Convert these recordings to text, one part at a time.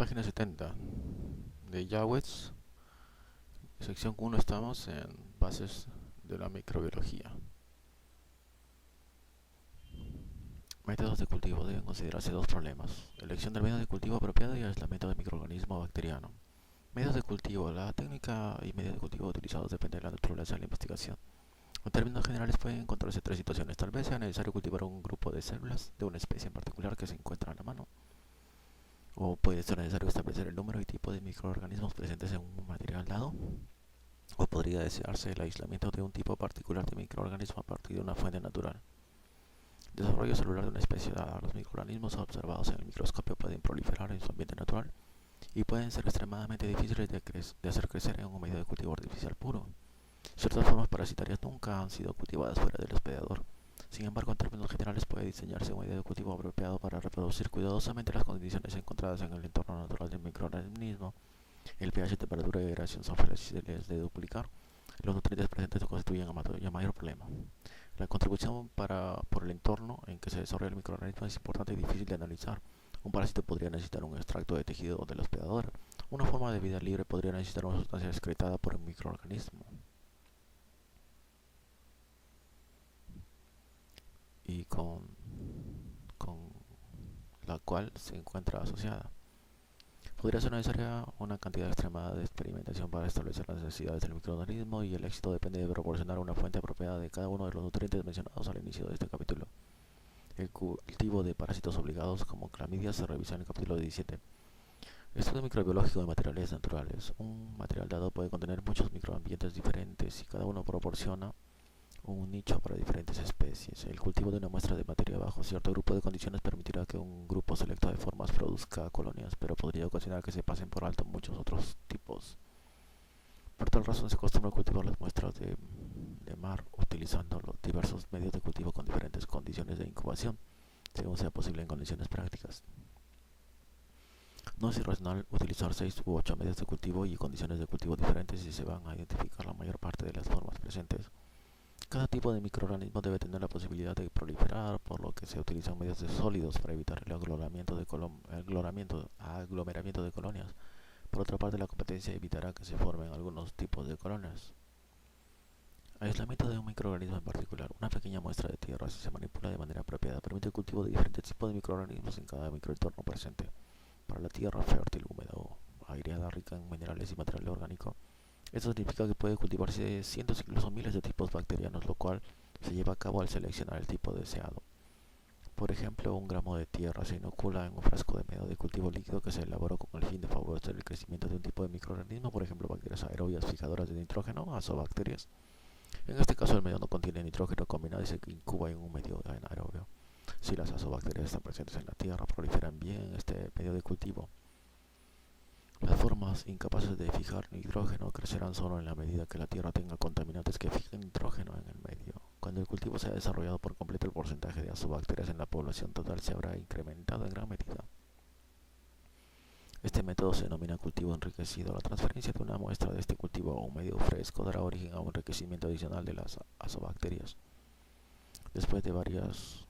Página 70 de Yawitz, sección 1. Estamos en bases de la microbiología. Métodos de cultivo. Deben considerarse dos problemas: elección del método de cultivo apropiado y aislamiento del microorganismo bacteriano. Medios de cultivo. La técnica y medios de cultivo utilizados depende de la naturaleza de la investigación. En términos generales pueden encontrarse tres situaciones. Tal vez sea necesario cultivar un grupo de células de una especie en particular que se encuentra a la mano, o puede ser necesario establecer el número y tipo de microorganismos presentes en un material dado, o podría desearse el aislamiento de un tipo particular de microorganismo a partir de una fuente natural. Desarrollo celular de una especie dada. Los microorganismos observados en el microscopio pueden proliferar en su ambiente natural y pueden ser extremadamente difíciles de hacer crecer en un medio de cultivo artificial puro. Ciertas formas parasitarias nunca han sido cultivadas fuera del hospedador. Sin embargo, en términos generales puede diseñarse un medio de cultivo apropiado para reproducir cuidadosamente las condiciones encontradas en el entorno natural del microorganismo. El pH, temperatura y aireación son fáciles de duplicar. Los nutrientes presentes constituyen el mayor problema. La contribución por el entorno en que se desarrolla el microorganismo es importante y difícil de analizar. Un parásito podría necesitar un extracto de tejido del hospedador. Una forma de vida libre podría necesitar una sustancia excretada por un microorganismo y con la cual se encuentra asociada. Podría ser necesaria una cantidad extrema de experimentación para establecer las necesidades del microorganismo, y el éxito depende de proporcionar una fuente apropiada de cada uno de los nutrientes mencionados al inicio de este capítulo. El cultivo de parásitos obligados como clamidias se revisa en el capítulo 17. Estudio microbiológico de materiales naturales. Un material dado puede contener muchos microambientes diferentes y cada uno proporciona un nicho para diferentes especies. El cultivo de una muestra de materia bajo cierto grupo de condiciones permitirá que un grupo selecto de formas produzca colonias, pero podría ocasionar que se pasen por alto muchos otros tipos. Por tal razón se acostumbra a cultivar las muestras de mar utilizando los diversos medios de cultivo con diferentes condiciones de incubación, según sea posible en condiciones prácticas. No es irracional utilizar 6 u 8 medios de cultivo y condiciones de cultivo diferentes si se van a identificar la mayor parte de las formas presentes. Cada tipo de microorganismo debe tener la posibilidad de proliferar, por lo que se utilizan medios sólidos para evitar el aglomeramiento de colonias. Por otra parte, la competencia evitará que se formen algunos tipos de colonias. Aislamiento de un microorganismo en particular. Una pequeña muestra de tierra, si se manipula de manera apropiada, permite el cultivo de diferentes tipos de microorganismos en cada microentorno presente. Para la tierra fértil, húmeda o aireada, rica en minerales y material orgánico, esto significa que puede cultivarse cientos, incluso miles de tipos bacterianos, lo cual se lleva a cabo al seleccionar el tipo deseado. Por ejemplo, un gramo de tierra se inocula en un frasco de medio de cultivo líquido que se elaboró con el fin de favorecer el crecimiento de un tipo de microorganismo, por ejemplo, bacterias aerobias fijadoras de nitrógeno, azobacterias. En este caso, el medio no contiene nitrógeno combinado y se incuba en un medio anaerobio. Si las azobacterias están presentes en la tierra, proliferan bien en este medio de cultivo. Las formas incapaces de fijar nitrógeno crecerán solo en la medida que la tierra tenga contaminantes que fijen nitrógeno en el medio. Cuando el cultivo se ha desarrollado por completo, el porcentaje de azobacterias en la población total se habrá incrementado en gran medida. Este método se denomina cultivo enriquecido. La transferencia de una muestra de este cultivo a un medio fresco dará origen a un enriquecimiento adicional de las azobacterias. Después de varias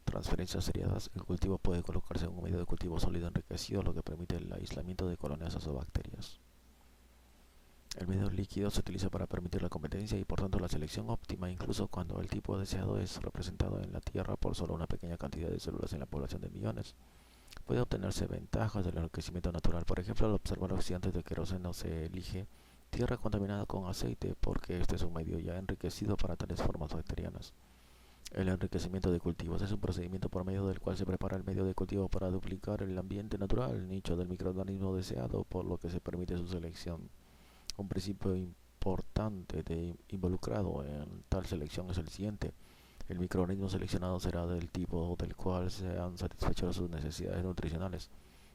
transferencias seriadas, el cultivo puede colocarse en un medio de cultivo sólido enriquecido, lo que permite el aislamiento de colonias azobacterias. El medio líquido se utiliza para permitir la competencia y por tanto la selección óptima, incluso cuando el tipo deseado es representado en la tierra por solo una pequeña cantidad de células en la población de millones. Puede obtenerse ventajas del enriquecimiento natural. Por ejemplo, al observar oxidantes de queroseno, se elige tierra contaminada con aceite porque este es un medio ya enriquecido para tales formas bacterianas. El enriquecimiento de cultivos es un procedimiento por medio del cual se prepara el medio de cultivo para duplicar el ambiente natural, el nicho del microorganismo deseado, por lo que se permite su selección. Un principio importante involucrado en tal selección es el siguiente: el microorganismo seleccionado será del tipo del cual se han satisfecho sus necesidades nutricionales.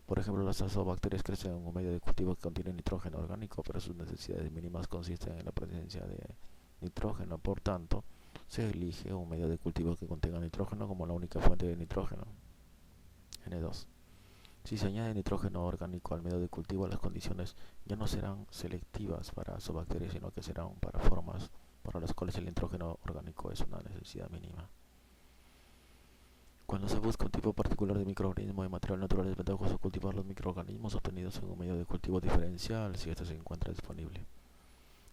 Por ejemplo, las azobacterias crecen en un medio de cultivo que contiene nitrógeno orgánico, pero sus necesidades mínimas consisten en la presencia de nitrógeno. Por tanto, se elige un medio de cultivo que contenga nitrógeno como la única fuente de nitrógeno, N2. Si se añade nitrógeno orgánico al medio de cultivo, las condiciones ya no serán selectivas para azobacterias, sino que serán para formas para las cuales el nitrógeno orgánico es una necesidad mínima. Cuando se busca un tipo particular de microorganismo de material natural, es ventajoso cultivar los microorganismos obtenidos en un medio de cultivo diferencial si éste se encuentra disponible.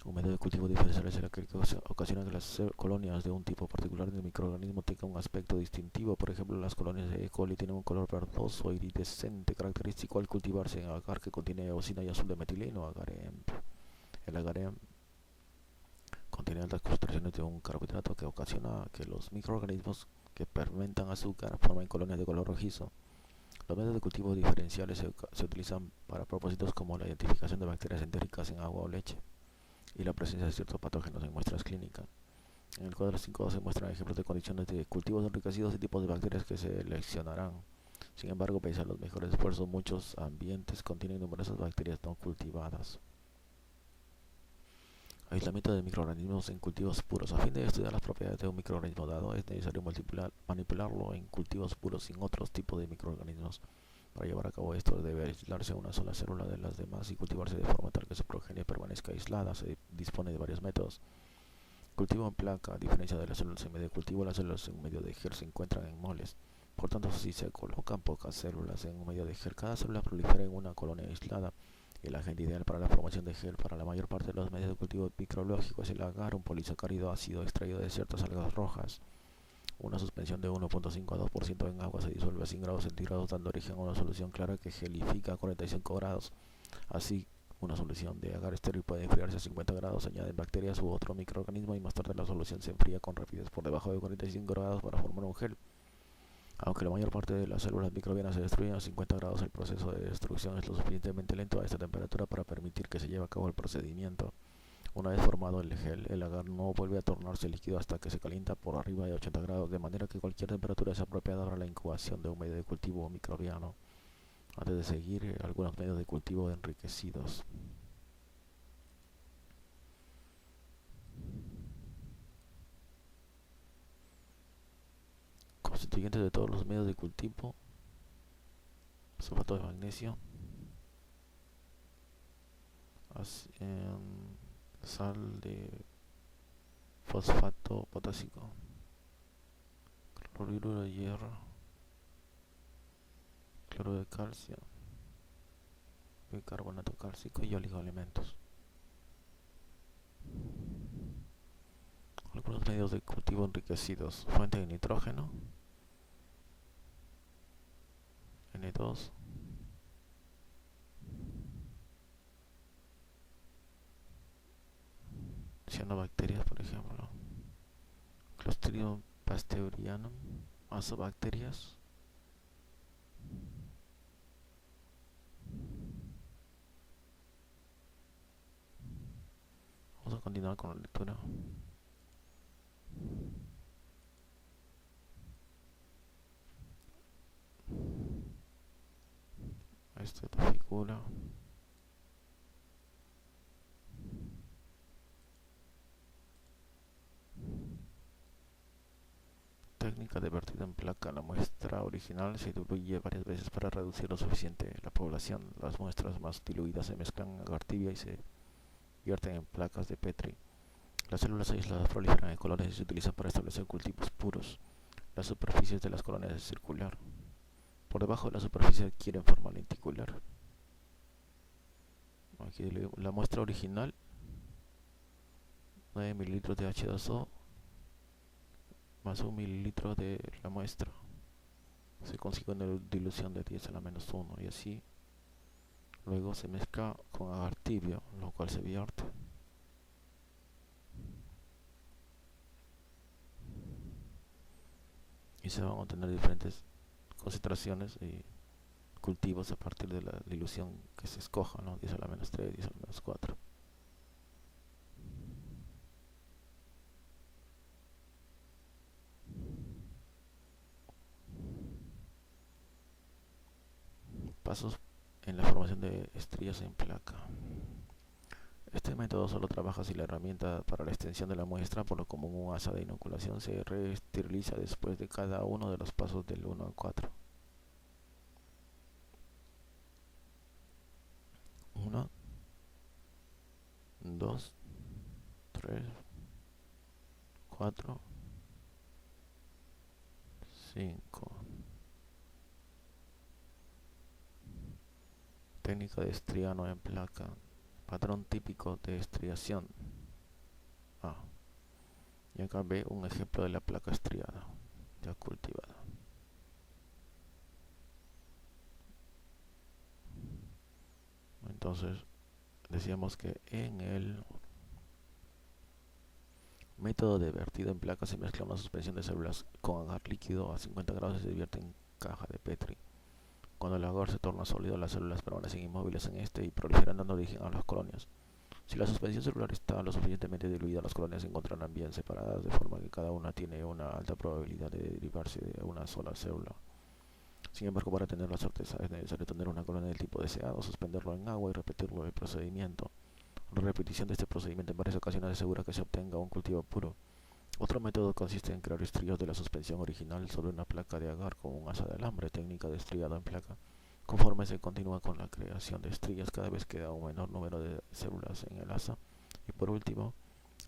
Un medio de cultivo diferencial es aquel que ocasiona que las colonias de un tipo particular de microorganismo tengan un aspecto distintivo. Por ejemplo, las colonias de E. coli tienen un color verdoso iridescente característico al cultivarse en agar que contiene eosina y azul de metileno, agar EMP. El agar EMP contiene altas concentraciones de un carbohidrato que ocasiona que los microorganismos que fermentan azúcar formen colonias de color rojizo. Los medios de cultivo diferenciales se utilizan para propósitos como la identificación de bacterias entéricas en agua o leche y la presencia de ciertos patógenos en muestras clínicas. En el cuadro 5 se muestran ejemplos de condiciones de cultivos enriquecidos y tipos de bacterias que se seleccionarán. Sin embargo, pese a los mejores esfuerzos, muchos ambientes contienen numerosas bacterias no cultivadas. Aislamiento de microorganismos en cultivos puros. A fin de estudiar las propiedades de un microorganismo dado, es necesario manipularlo en cultivos puros sin otros tipos de microorganismos. Para llevar a cabo esto, debe aislarse una sola célula de las demás y cultivarse de forma tal que su progenie permanezca aislada. Se dispone de varios métodos. Cultivo en placa. A diferencia de las células en medio de cultivo, las células en medio de gel se encuentran en moles. Por tanto, si se colocan pocas células en un medio de gel, cada célula prolifera en una colonia aislada. El agente ideal para la formación de gel para la mayor parte de los medios de cultivo microbiológico es el agar, un polisacárido ácido extraído de ciertas algas rojas. Una suspensión de 1.5 a 2% en agua se disuelve a 100 grados centígrados, dando origen a una solución clara que gelifica a 45 grados. Así, una solución de agar estéril puede enfriarse a 50 grados, se añaden bacterias u otro microorganismo y más tarde la solución se enfría con rapidez por debajo de 45 grados para formar un gel. Aunque la mayor parte de las células microbianas se destruyen a 50 grados, el proceso de destrucción es lo suficientemente lento a esta temperatura para permitir que se lleve a cabo el procedimiento. Una vez formado el gel, el agar no vuelve a tornarse líquido hasta que se calienta por arriba de 80 grados, de manera que cualquier temperatura es apropiada para la incubación de un medio de cultivo microbiano. Antes de seguir, algunos medios de cultivo enriquecidos. Constituyentes de todos los medios de cultivo: sulfato de magnesio, sal de fosfato potásico, cloruro de hierro, cloro de calcio, bicarbonato cálcico y oligoelementos. Algunos medios de cultivo enriquecidos: fuente de nitrógeno, N2, cianobacterias, por ejemplo, Clostridium pasteurianum, azobacterias. Vamos a continuar con la lectura. Esta es la figura. Técnica de vertido en placa. La muestra original se diluye varias veces para reducir lo suficiente la población. Las muestras más diluidas se mezclan en agar tibia y se vierten en placas de Petri. Las células aisladas proliferan en colonias y se utilizan para establecer cultivos puros. La superficie de las colonias es circular. Por debajo de la superficie adquieren forma lenticular. Aquí la muestra original: 9 mililitros de H2O más 1 mililitro de la muestra. Se consigue una dilución de 10 a la menos 1 y así luego se mezcla con agar tibio, lo cual se vierte. Y se van a obtener diferentes concentraciones y cultivos a partir de la dilución que se escoja, ¿no? 10 a la menos 3, 10 a la menos 4. Pasos en la formación de estrías en placa. Este método solo trabaja si la herramienta para la extensión de la muestra, por lo común un asa de inoculación, se reesteriliza después de cada uno de los pasos del 1 al 4. 1, 2, 3, 4, 5. Técnica de estriado en placa. Patrón típico de estriación. A. Y acá B, un ejemplo de la placa estriada ya cultivada. Entonces decíamos que en el método de vertido en placa se mezcla una suspensión de células con agar líquido a 50 grados y se vierte en caja de Petri. Cuando el agar se torna sólido, las células permanecen inmóviles en este y proliferan dando origen a las colonias. Si la suspensión celular está lo suficientemente diluida, las colonias se encontrarán bien separadas, de forma que cada una tiene una alta probabilidad de derivarse de una sola célula. Sin embargo, para tener la certeza es necesario tener una colonia del tipo deseado, suspenderlo en agua y repetirlo el procedimiento. La repetición de este procedimiento en varias ocasiones asegura que se obtenga un cultivo puro. Otro método consiste en crear estríos de la suspensión original sobre una placa de agar con un asa de alambre, técnica de estriado en placa. Conforme se continúa con la creación de estrías, cada vez queda un menor número de células en el asa y por último,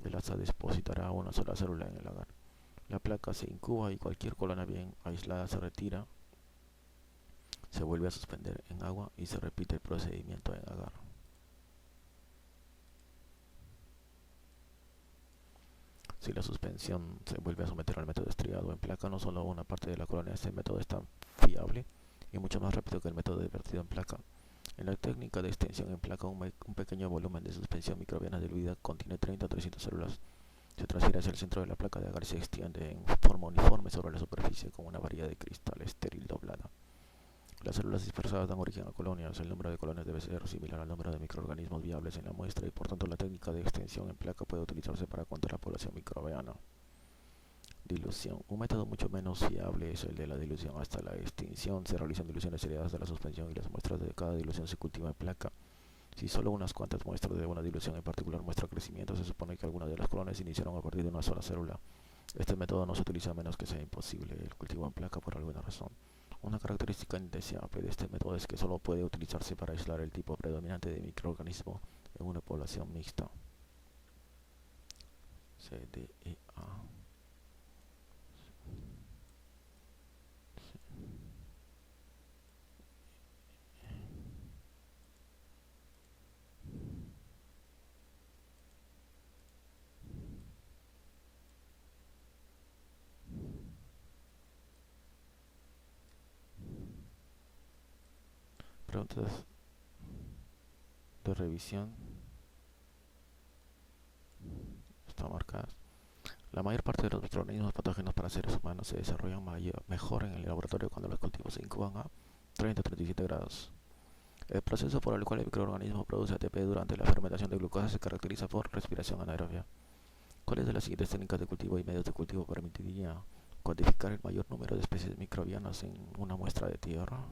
el asa depositará una sola célula en el agar. La placa se incuba y cualquier colonia bien aislada se retira, se vuelve a suspender en agua y se repite el procedimiento en agar. Si la suspensión se vuelve a someter al método estriado en placa, no solo una parte de la colonia, este método es tan fiable y mucho más rápido que el método de vertido en placa. En la técnica de extensión en placa, un pequeño volumen de suspensión microbiana diluida contiene 30 o 300 células. Se transfiere hacia el centro de la placa de agar y se extiende en forma uniforme sobre la superficie con una varilla de cristal estéril doblada. Las células dispersadas dan origen a colonias. El número de colonias debe ser similar al número de microorganismos viables en la muestra y por tanto la técnica de extensión en placa puede utilizarse para contar la población microbiana. Dilución. Un método mucho menos fiable es el de la dilución hasta la extinción. Se realizan diluciones seriadas de la suspensión y las muestras de cada dilución se cultivan en placa. Si solo unas cuantas muestras de una dilución en particular muestra crecimiento, se supone que algunas de las colonias iniciaron a partir de una sola célula. Este método no se utiliza a menos que sea imposible el cultivo en placa por alguna razón. Una característica indeseable de este método es que solo puede utilizarse para aislar el tipo predominante de microorganismo en una población mixta. CDEA. Preguntas de revisión están marcadas. La mayor parte de los microorganismos patógenos para seres humanos se desarrollan mejor en el laboratorio cuando los cultivos se incuban a 30-37 grados. El proceso por el cual el microorganismo produce ATP durante la fermentación de glucosa se caracteriza por respiración anaerobia. ¿Cuáles de las siguientes técnicas de cultivo y medios de cultivo permitiría cuantificar el mayor número de especies microbianas en una muestra de tierra?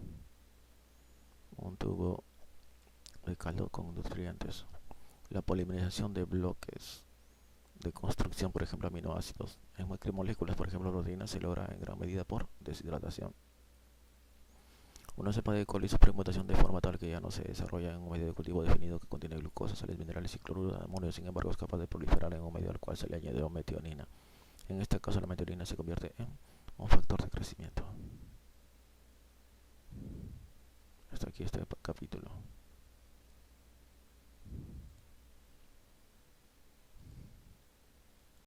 Un tubo de caldo con nutrientes. La polimerización de bloques de construcción, por ejemplo aminoácidos, en macromoléculas, por ejemplo proteínas, se logra en gran medida por deshidratación. Una cepa de coli sufre mutación de forma tal que ya no se desarrolla en un medio de cultivo definido que contiene glucosa, sales minerales y cloruro de amonio, sin embargo es capaz de proliferar en un medio al cual se le añade metionina. En este caso la metionina se convierte en un factor de crecimiento. Hasta aquí este capítulo.